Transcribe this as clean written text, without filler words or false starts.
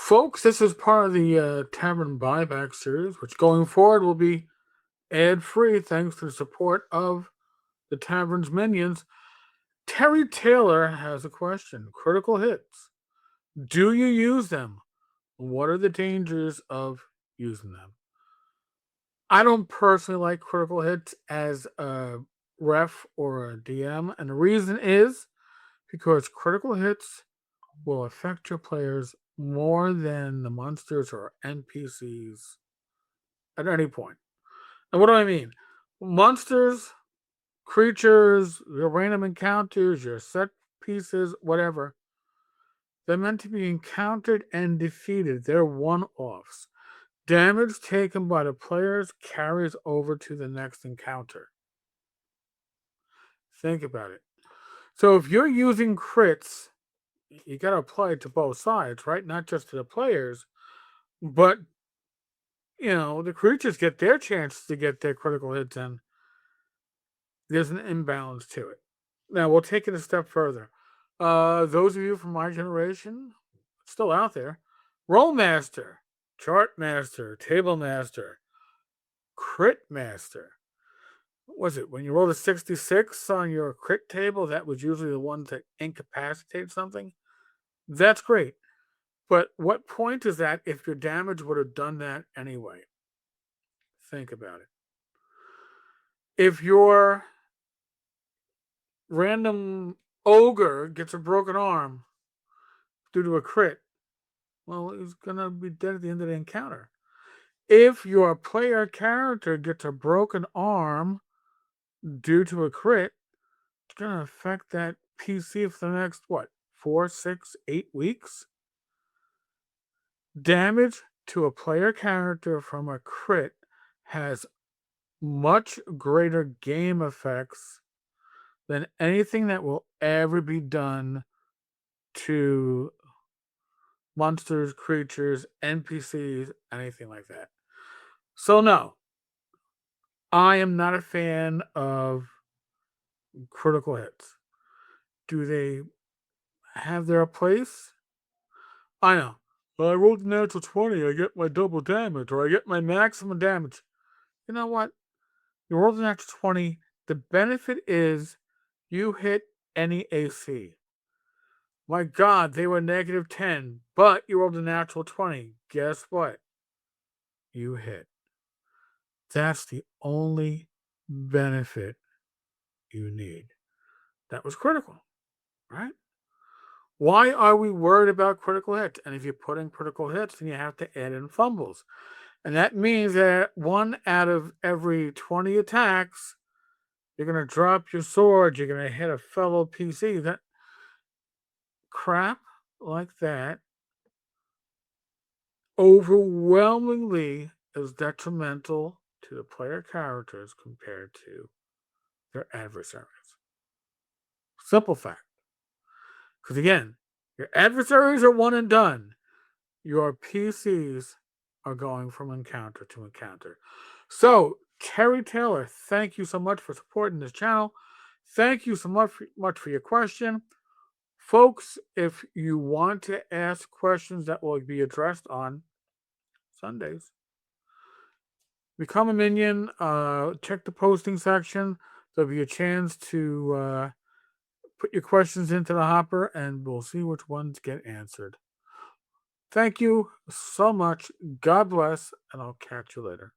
Folks, this is part of the Tavern Buyback series, which going forward will be ad-free thanks to the support of the Tavern's Minions. Terry Taylor has a question. Critical hits. Do you use them? What are the dangers of using them? I don't personally like critical hits as a ref or a DM, and the reason is because critical hits will affect your players more than the monsters or NPCs at any point. And what do I mean? Monsters, creatures, your random encounters, your set pieces, whatever, they're meant to be encountered and defeated. They're one offs. Damage taken by the players carries over to the next encounter. Think about it. So if you're using crits, you got to apply it to both sides, right? Not just to the players, but the creatures get their chance to get their critical hits in. There's an imbalance to it. Now we'll take it a step further. Those of you from my generation, still out there, Roll Master, Chart Master, Table Master, Crit Master. What was it when you rolled a 66 on your crit table? That was usually the one to incapacitate something. That's great. But what point is that if your damage would have done that anyway? Think about it. If your random ogre gets a broken arm due to a crit, well, he's going to be dead at the end of the encounter. If your player character gets a broken arm due to a crit, it's going to affect that PC for the next, 4, 6, 8 weeks? Damage to a player character from a crit has much greater game effects than anything that will ever be done to monsters, creatures, NPCs, anything like that. So no, I am not a fan of critical hits. Do they have their place? I know. Well, I rolled a natural 20, I get my double damage, or I get my maximum damage. You know what? You rolled a natural 20. The benefit is you hit any AC. My God, they were negative 10, but you rolled a natural 20. Guess what? You hit. That's the only benefit you need. That was critical, right? Why are we worried about critical hits? And if you put in critical hits, then you have to add in fumbles. And that means that 1 out of every 20 attacks, you're going to drop your sword, you're going to hit a fellow PC. That crap like that overwhelmingly is detrimental to the player characters compared to their adversaries. Simple fact. Because again, your adversaries are one and done. Your PCs are going from encounter to encounter. So, Terry Taylor, thank you so much for supporting this channel. Thank you so much for your question. Folks, if you want to ask questions that will be addressed on Sundays, become a minion. Check the posting section. There'll be a chance to put your questions into the hopper, and we'll see which ones get answered. Thank you so much. God bless, and I'll catch you later.